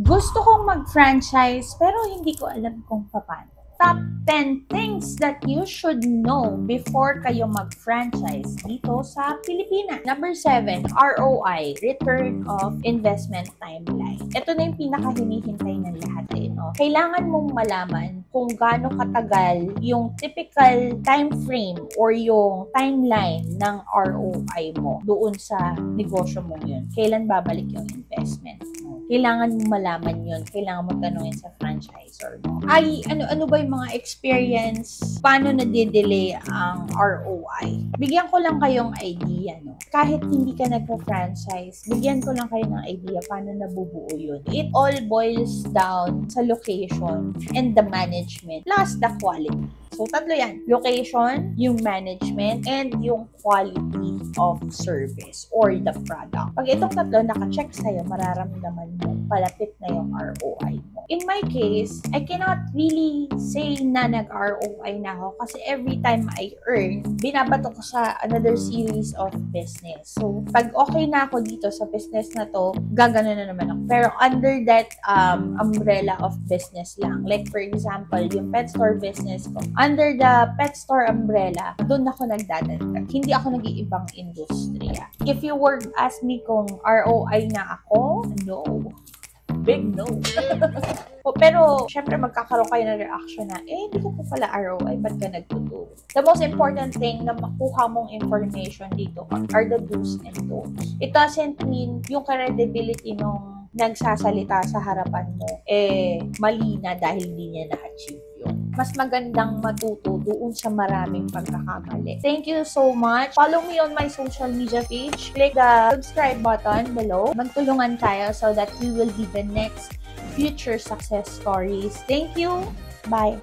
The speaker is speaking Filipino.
Gusto kong mag-franchise pero hindi ko alam kung paano. Top 10 things that you should know before kayo mag-franchise dito sa Pilipinas. Number 7, ROI, Return of Investment Timeline. Ito na yung pinaka-hinihintay ng lahat no? Kailangan mong malaman kung gaano katagal yung typical time frame or yung timeline ng ROI mo doon sa negosyo mo yun. Kailan babalik yung investment mo? Kailangan mo malaman yun. Kailangan mo tanungin sa franchisor mo. Ay, ano ba yung mga experience? Paano nade-delay ang ROI? Bigyan ko lang kayong idea, no? Kahit hindi ka nagpa-franchise, bigyan ko lang kayo ng idea paano nabubuo yun. It all boils down sa location and the management plus the quality. So, tatlo yan. Location, yung management, and yung quality of service or the product. Pag itong tatlo naka-check sa'yo, mararamdaman mo palapit na yung ROI mo. In my case, I cannot really say na nag-ROI na ako kasi every time I earn, binabato ko sa another series of business. So, pag okay na ako dito sa business na to, gagano na naman ako. Pero under that umbrella of business lang. Like for example, yung pet store business ko. Under the pet store umbrella, doon ako nagdadagdag. Hindi ako nag-iibang industriya. If you were ask me kung ROI na ako, no. Big no. Pero, syempre, magkakaroon kayo ng reaction na, hindi ko po pala ROI, ba't ka nagtuturo? The most important thing na makuha mong information dito are the do's and don'ts. It doesn't mean yung credibility nung nagsasalita sa harapan mo, mali na dahil hindi niya na-achieve yun. Mas magandang matuto doon sa maraming pagkakamali. Thank you so much. Follow me on my social media page. Click the subscribe button below. Magtulungan tayo so that we will be the next future success stories. Thank you. Bye.